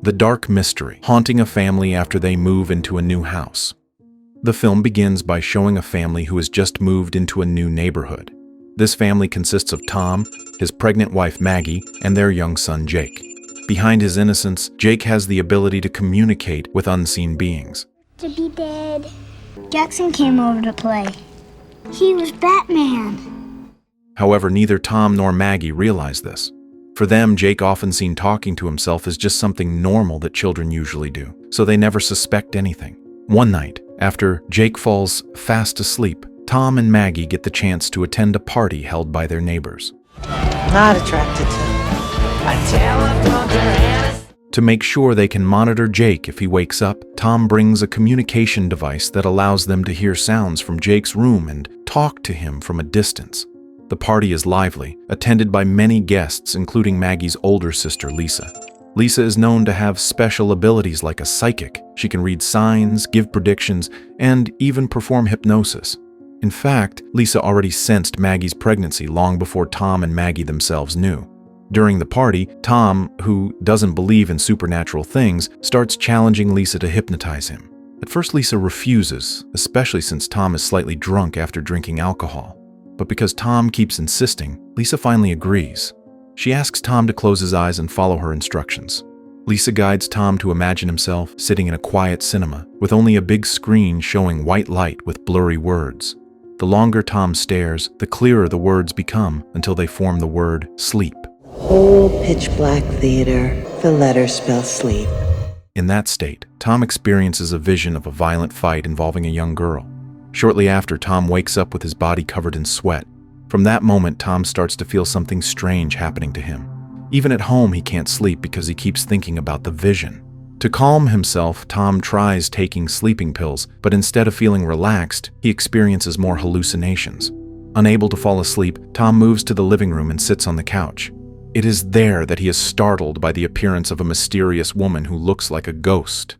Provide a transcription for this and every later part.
the dark mystery haunting a family after they move into a new house. The film begins by showing a family who has just moved into a new neighborhood. This family consists of Tom, his pregnant wife Maggie, and their young son Jake. Behind his innocence, Jake has the ability to communicate with unseen beings. To be dead. Jackson came over to play. He was Batman. However, neither Tom nor Maggie realize this. For them, Jake, often seen talking to himself, is just something normal that children usually do, so they never suspect anything. One night, after Jake falls fast asleep, Tom and Maggie get the chance to attend a party held by their neighbors. Not attracted to a teleprompter. To make sure they can monitor Jake if he wakes up, Tom brings a communication device that allows them to hear sounds from Jake's room and talk to him from a distance. The party is lively, attended by many guests, including Maggie's older sister, Lisa. Lisa is known to have special abilities like a psychic. She can read signs, give predictions, and even perform hypnosis. In fact, Lisa already sensed Maggie's pregnancy long before Tom and Maggie themselves knew. During the party, Tom, who doesn't believe in supernatural things, starts challenging Lisa to hypnotize him. At first, Lisa refuses, especially since Tom is slightly drunk after drinking alcohol. But because Tom keeps insisting, Lisa finally agrees. She asks Tom to close his eyes and follow her instructions. Lisa guides Tom to imagine himself sitting in a quiet cinema with only a big screen showing white light with blurry words. The longer Tom stares, the clearer the words become until they form the word sleep. Whole pitch-black theater, the letters spell sleep. In that state, Tom experiences a vision of a violent fight involving a young girl. Shortly after, Tom wakes up with his body covered in sweat. From that moment, Tom starts to feel something strange happening to him. Even at home, he can't sleep because he keeps thinking about the vision. To calm himself, Tom tries taking sleeping pills, but instead of feeling relaxed, he experiences more hallucinations. Unable to fall asleep, Tom moves to the living room and sits on the couch. It is there that he is startled by the appearance of a mysterious woman who looks like a ghost.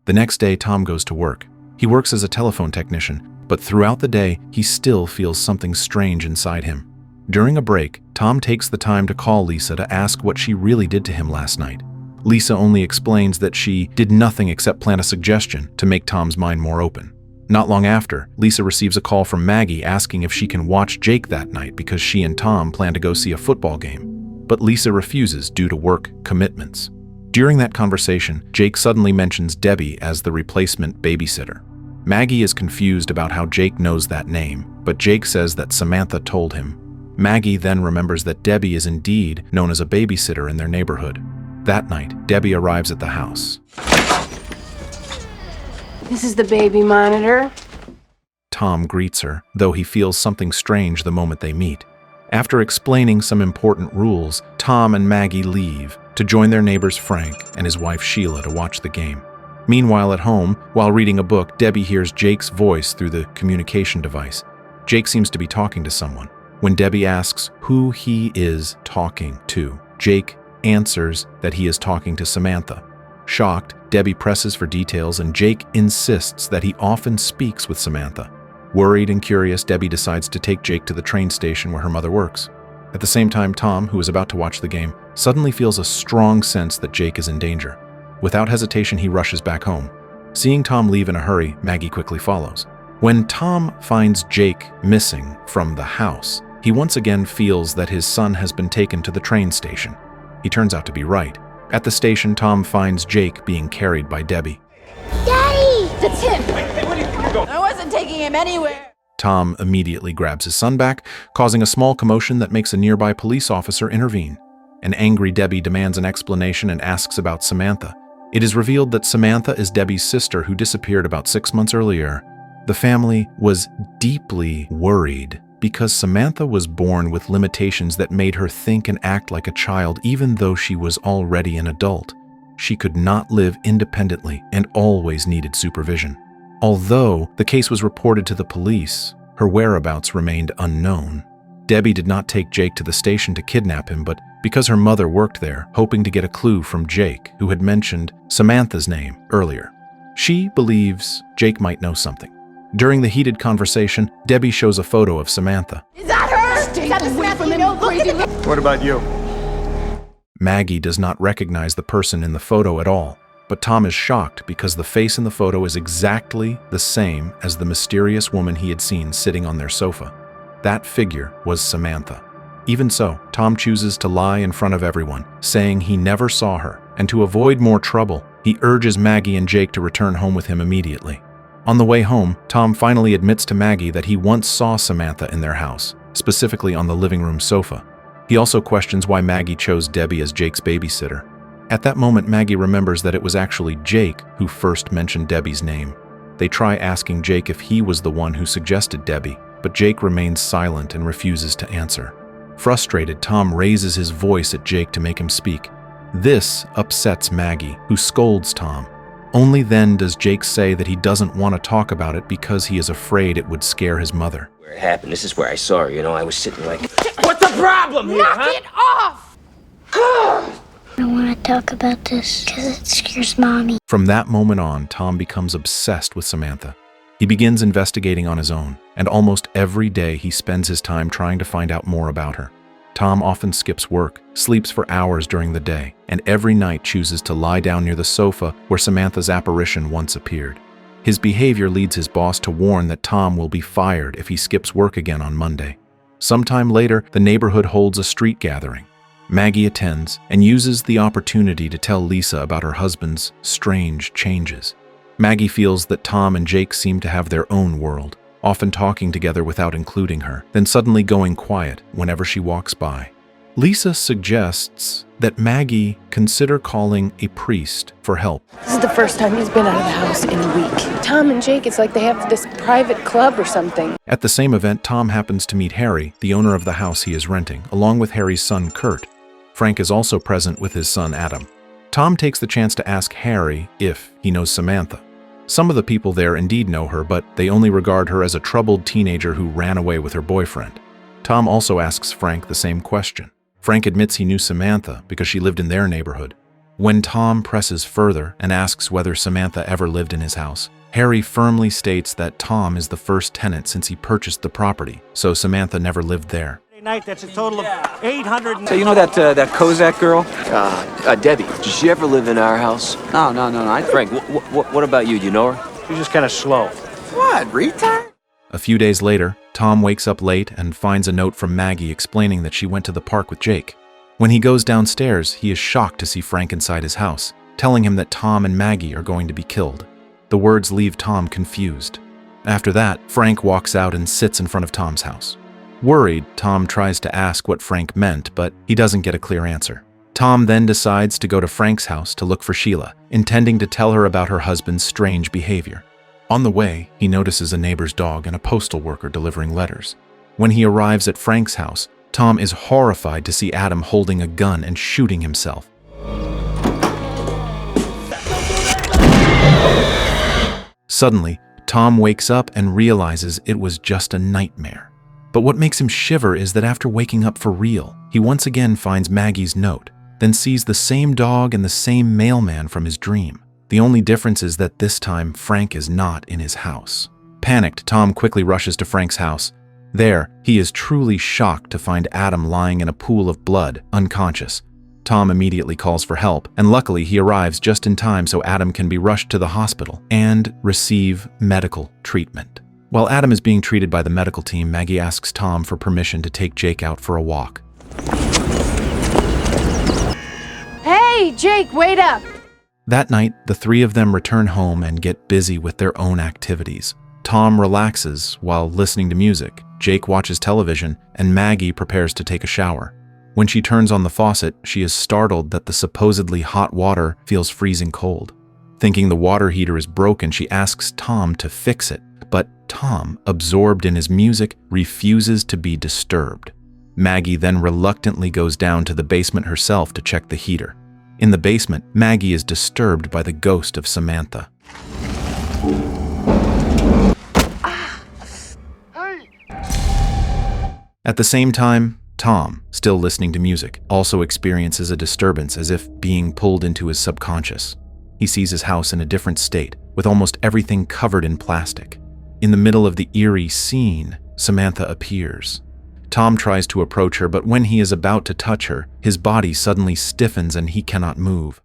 The next day, Tom goes to work. He works as a telephone technician, but throughout the day, he still feels something strange inside him. During a break, Tom takes the time to call Lisa to ask what she really did to him last night. Lisa only explains that she did nothing except plant a suggestion to make Tom's mind more open. Not long after, Lisa receives a call from Maggie asking if she can watch Jake that night because she and Tom plan to go see a football game. But Lisa refuses due to work commitments. During that conversation, Jake suddenly mentions Debbie as the replacement babysitter. Maggie is confused about how Jake knows that name, but Jake says that Samantha told him. Maggie then remembers that Debbie is indeed known as a babysitter in their neighborhood. That night, Debbie arrives at the house. This is the baby monitor. Tom greets her, though he feels something strange the moment they meet. After explaining some important rules, Tom and Maggie leave to join their neighbors Frank and his wife Sheila to watch the game. Meanwhile, at home, while reading a book, Debbie hears Jake's voice through the communication device. Jake seems to be talking to someone. When Debbie asks who he is talking to, Jake answers that he is talking to Samantha. Shocked, Debbie presses for details and Jake insists that he often speaks with Samantha. Worried and curious, Debbie decides to take Jake to the train station where her mother works. At the same time, Tom, who is about to watch the game, suddenly feels a strong sense that Jake is in danger. Without hesitation, he rushes back home. Seeing Tom leave in a hurry, Maggie quickly follows. When Tom finds Jake missing from the house, he once again feels that his son has been taken to the train station. He turns out to be right. At the station, Tom finds Jake being carried by Debbie. Daddy! That's him. I wasn't taking him anywhere. Tom immediately grabs his son back, causing a small commotion that makes a nearby police officer intervene. An angry Debbie demands an explanation and asks about Samantha. It is revealed that Samantha is Debbie's sister who disappeared about 6 months earlier. The family was deeply worried because Samantha was born with limitations that made her think and act like a child even though she was already an adult. She could not live independently and always needed supervision. Although the case was reported to the police, her whereabouts remained unknown. Debbie did not take Jake to the station to kidnap him, but because her mother worked there, hoping to get a clue from Jake, who had mentioned Samantha's name earlier. She believes Jake might know something. During the heated conversation, Debbie shows a photo of Samantha. Is that her? Samantha, you know, look at the... What about you? Maggie does not recognize the person in the photo at all, but Tom is shocked because the face in the photo is exactly the same as the mysterious woman he had seen sitting on their sofa. That figure was Samantha. Even so, Tom chooses to lie in front of everyone, saying he never saw her, and to avoid more trouble, he urges Maggie and Jake to return home with him immediately. On the way home, Tom finally admits to Maggie that he once saw Samantha in their house, specifically on the living room sofa. He also questions why Maggie chose Debbie as Jake's babysitter. At that moment, Maggie remembers that it was actually Jake who first mentioned Debbie's name. They try asking Jake if he was the one who suggested Debbie, but Jake remains silent and refuses to answer. Frustrated, Tom raises his voice at Jake to make him speak. This upsets Maggie, who scolds Tom. Only then does Jake say that he doesn't want to talk about it because he is afraid it would scare his mother. Where it happened, this is where I saw her, you know, I was sitting like... What's the problem here, Knock it off! I don't want to talk about this because it scares Mommy. From that moment on, Tom becomes obsessed with Samantha. He begins investigating on his own, and almost every day he spends his time trying to find out more about her. Tom often skips work, sleeps for hours during the day, and every night chooses to lie down near the sofa where Samantha's apparition once appeared. His behavior leads his boss to warn that Tom will be fired if he skips work again on Monday. Sometime later, the neighborhood holds a street gathering. Maggie attends and uses the opportunity to tell Lisa about her husband's strange changes. Maggie feels that Tom and Jake seem to have their own world, often talking together without including her, then suddenly going quiet whenever she walks by. Lisa suggests that Maggie consider calling a priest for help. This is the first time he's been out of the house in a week. Tom and Jake, it's like they have this private club or something. At the same event, Tom happens to meet Harry, the owner of the house he is renting, along with Harry's son Kurt. Frank is also present with his son Adam. Tom takes the chance to ask Harry if he knows Samantha. Some of the people there indeed know her, but they only regard her as a troubled teenager who ran away with her boyfriend. Tom also asks Frank the same question. Frank admits he knew Samantha because she lived in their neighborhood. When Tom presses further and asks whether Samantha ever lived in his house, Harry firmly states that Tom is the first tenant since he purchased the property, so Samantha never lived there. Night, that's a total of 800. So you know that Kozak girl? Debbie. Did she ever live in our house? No. Frank, what about you? Do you know her? She's just kind of slow. What, retard? A few days later, Tom wakes up late and finds a note from Maggie explaining that she went to the park with Jake. When he goes downstairs, he is shocked to see Frank inside his house, telling him that Tom and Maggie are going to be killed. The words leave Tom confused. After that, Frank walks out and sits in front of Tom's house. Worried, Tom tries to ask what Frank meant, but he doesn't get a clear answer. Tom then decides to go to Frank's house to look for Sheila, intending to tell her about her husband's strange behavior. On the way, he notices a neighbor's dog and a postal worker delivering letters. When he arrives at Frank's house, Tom is horrified to see Adam holding a gun and shooting himself. Suddenly, Tom wakes up and realizes it was just a nightmare. But what makes him shiver is that after waking up for real, he once again finds Maggie's note, then sees the same dog and the same mailman from his dream. The only difference is that this time Frank is not in his house. Panicked, Tom quickly rushes to Frank's house. There, he is truly shocked to find Adam lying in a pool of blood, unconscious. Tom immediately calls for help, and luckily he arrives just in time so Adam can be rushed to the hospital and receive medical treatment. While Adam is being treated by the medical team, Maggie asks Tom for permission to take Jake out for a walk. Hey, Jake, wait up! That night, the three of them return home and get busy with their own activities. Tom relaxes while listening to music, Jake watches television, and Maggie prepares to take a shower. When she turns on the faucet, she is startled that the supposedly hot water feels freezing cold. Thinking the water heater is broken, she asks Tom to fix it, but Tom, absorbed in his music, refuses to be disturbed. Maggie then reluctantly goes down to the basement herself to check the heater. In the basement, Maggie is disturbed by the ghost of Samantha. At the same time, Tom, still listening to music, also experiences a disturbance as if being pulled into his subconscious. He sees his house in a different state, with almost everything covered in plastic. In the middle of the eerie scene, Samantha appears. Tom tries to approach her, but when he is about to touch her, his body suddenly stiffens and he cannot move.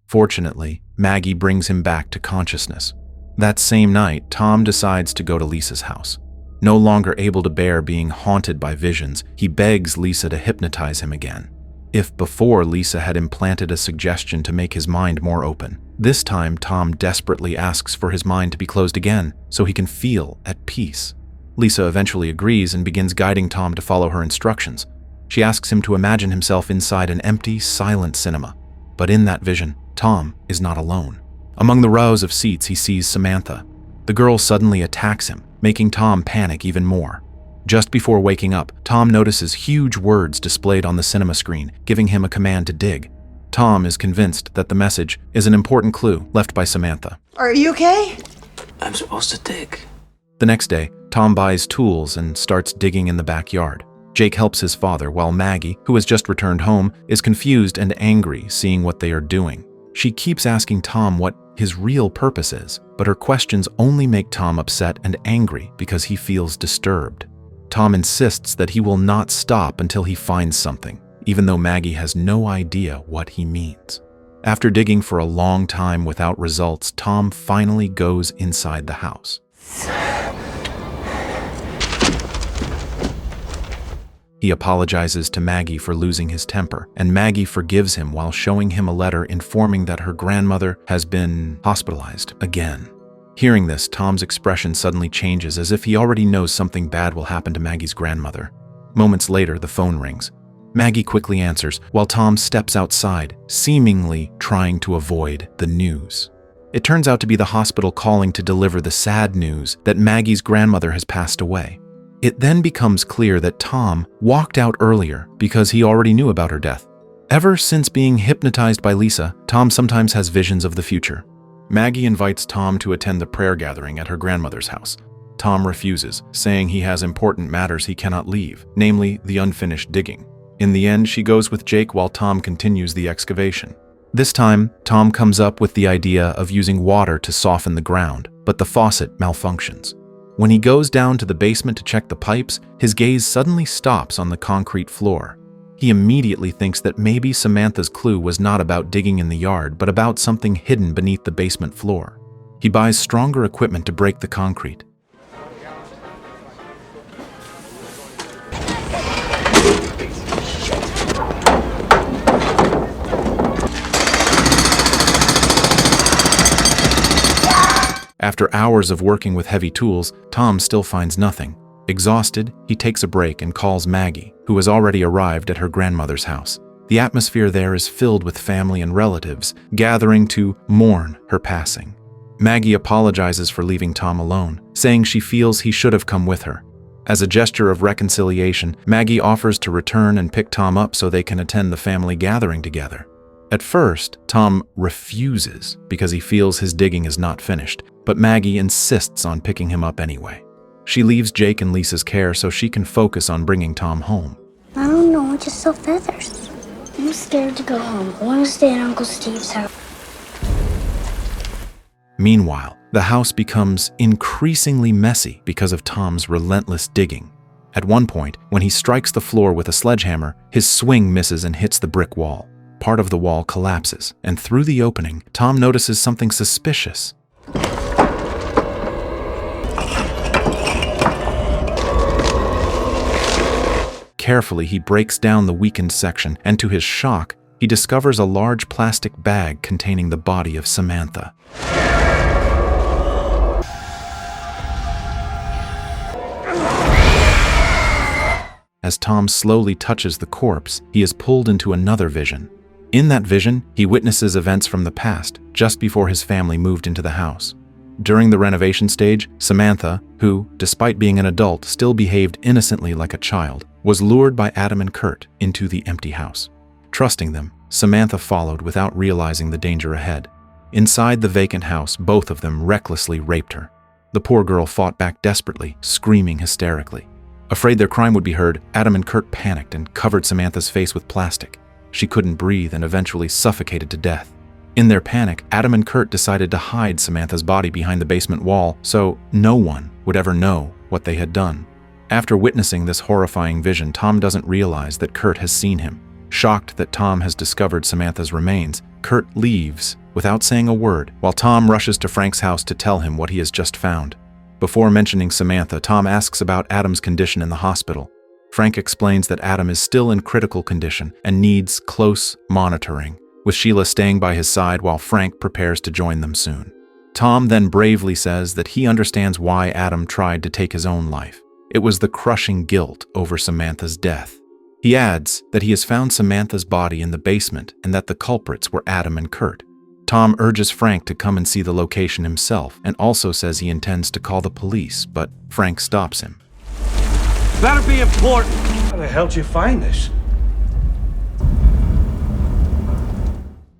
Fortunately, Maggie brings him back to consciousness. That same night, Tom decides to go to Lisa's house. No longer able to bear being haunted by visions, he begs Lisa to hypnotize him again. If before Lisa had implanted a suggestion to make his mind more open, this time Tom desperately asks for his mind to be closed again so he can feel at peace. Lisa eventually agrees and begins guiding Tom to follow her instructions. She asks him to imagine himself inside an empty, silent cinema. But in that vision, Tom is not alone. Among the rows of seats, he sees Samantha. The girl suddenly attacks him, making Tom panic even more. Just before waking up, Tom notices huge words displayed on the cinema screen, giving him a command to dig. Tom is convinced that the message is an important clue left by Samantha. Are you okay? I'm supposed to dig. The next day, Tom buys tools and starts digging in the backyard. Jake helps his father, while Maggie, who has just returned home, is confused and angry seeing what they are doing. She keeps asking Tom what his real purpose is, but her questions only make Tom upset and angry because he feels disturbed. Tom insists that he will not stop until he finds something, even though Maggie has no idea what he means. After digging for a long time without results, Tom finally goes inside the house. He apologizes to Maggie for losing his temper, and Maggie forgives him while showing him a letter informing that her grandmother has been hospitalized again. Hearing this, Tom's expression suddenly changes as if he already knows something bad will happen to Maggie's grandmother. Moments later, the phone rings. Maggie quickly answers while Tom steps outside, seemingly trying to avoid the news. It turns out to be the hospital calling to deliver the sad news that Maggie's grandmother has passed away. It then becomes clear that Tom walked out earlier because he already knew about her death. Ever since being hypnotized by Lisa, Tom sometimes has visions of the future. Maggie invites Tom to attend the prayer gathering at her grandmother's house. Tom refuses, saying he has important matters he cannot leave, namely the unfinished digging. In the end, she goes with Jake while Tom continues the excavation. This time, Tom comes up with the idea of using water to soften the ground, but the faucet malfunctions. When he goes down to the basement to check the pipes, his gaze suddenly stops on the concrete floor. He immediately thinks that maybe Samantha's clue was not about digging in the yard, but about something hidden beneath the basement floor. He buys stronger equipment to break the concrete. After hours of working with heavy tools, Tom still finds nothing. Exhausted, he takes a break and calls Maggie, who has already arrived at her grandmother's house. The atmosphere there is filled with family and relatives, gathering to mourn her passing. Maggie apologizes for leaving Tom alone, saying she feels he should have come with her. As a gesture of reconciliation, Maggie offers to return and pick Tom up so they can attend the family gathering together. At first, Tom refuses because he feels his digging is not finished, but Maggie insists on picking him up anyway. She leaves Jake in Lisa's care so she can focus on bringing Tom home. I don't know, I just saw feathers. I'm scared to go home. I want to stay at Uncle Steve's house. Meanwhile, the house becomes increasingly messy because of Tom's relentless digging. At one point, when he strikes the floor with a sledgehammer, his swing misses and hits the brick wall. Part of the wall collapses, and through the opening, Tom notices something suspicious. Carefully, he breaks down the weakened section, and to his shock, he discovers a large plastic bag containing the body of Samantha. As Tom slowly touches the corpse, he is pulled into another vision. In that vision, he witnesses events from the past, just before his family moved into the house. During the renovation stage, Samantha, who, despite being an adult, still behaved innocently like a child, was lured by Adam and Kurt into the empty house. Trusting them, Samantha followed without realizing the danger ahead. Inside the vacant house, both of them recklessly raped her. The poor girl fought back desperately, screaming hysterically. Afraid their crime would be heard, Adam and Kurt panicked and covered Samantha's face with plastic. She couldn't breathe and eventually suffocated to death. In their panic, Adam and Kurt decided to hide Samantha's body behind the basement wall so no one would ever know what they had done. After witnessing this horrifying vision, Tom doesn't realize that Kurt has seen him. Shocked that Tom has discovered Samantha's remains, Kurt leaves without saying a word, while Tom rushes to Frank's house to tell him what he has just found. Before mentioning Samantha, Tom asks about Adam's condition in the hospital. Frank explains that Adam is still in critical condition and needs close monitoring, with Sheila staying by his side while Frank prepares to join them soon. Tom then bravely says that he understands why Adam tried to take his own life. It was the crushing guilt over Samantha's death. He adds that he has found Samantha's body in the basement and that the culprits were Adam and Kurt. Tom urges Frank to come and see the location himself and also says he intends to call the police, but Frank stops him. Better be important. How the hell did you find this?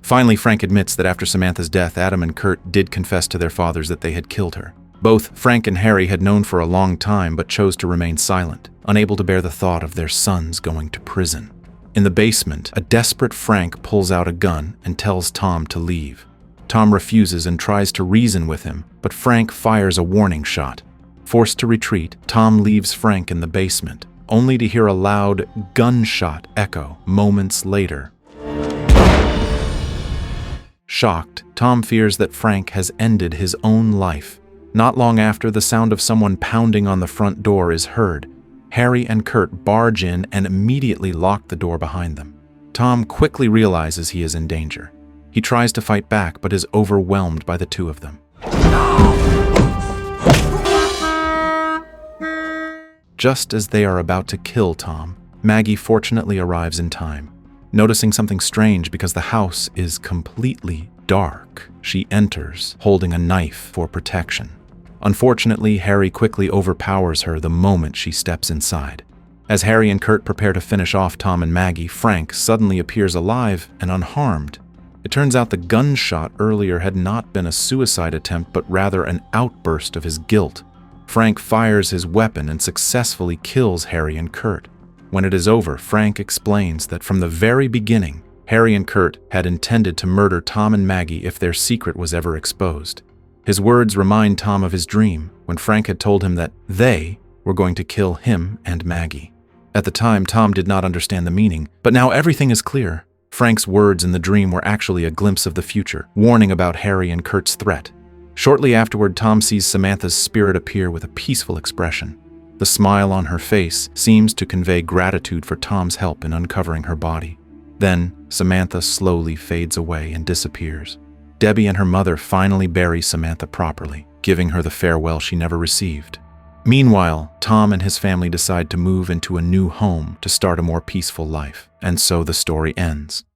Finally, Frank admits that after Samantha's death, Adam and Kurt did confess to their fathers that they had killed her. Both Frank and Harry had known for a long time but chose to remain silent, unable to bear the thought of their sons going to prison. In the basement, a desperate Frank pulls out a gun and tells Tom to leave. Tom refuses and tries to reason with him, but Frank fires a warning shot. Forced to retreat, Tom leaves Frank in the basement, only to hear a loud gunshot echo moments later. Shocked, Tom fears that Frank has ended his own life. Not long after, the sound of someone pounding on the front door is heard. Harry and Kurt barge in and immediately lock the door behind them. Tom quickly realizes he is in danger. He tries to fight back but is overwhelmed by the two of them. Just as they are about to kill Tom, Maggie fortunately arrives in time. Noticing something strange because the house is completely dark, she enters, holding a knife for protection. Unfortunately, Harry quickly overpowers her the moment she steps inside. As Harry and Kurt prepare to finish off Tom and Maggie, Frank suddenly appears alive and unharmed. It turns out the gunshot earlier had not been a suicide attempt, but rather an outburst of his guilt. Frank fires his weapon and successfully kills Harry and Kurt. When it is over, Frank explains that from the very beginning, Harry and Kurt had intended to murder Tom and Maggie if their secret was ever exposed. His words remind Tom of his dream when Frank had told him that they were going to kill him and Maggie. At the time, Tom did not understand the meaning, but now everything is clear. Frank's words in the dream were actually a glimpse of the future, warning about Harry and Kurt's threat. Shortly afterward, Tom sees Samantha's spirit appear with a peaceful expression. The smile on her face seems to convey gratitude for Tom's help in uncovering her body. Then, Samantha slowly fades away and disappears. Debbie and her mother finally bury Samantha properly, giving her the farewell she never received. Meanwhile, Tom and his family decide to move into a new home to start a more peaceful life, and so the story ends.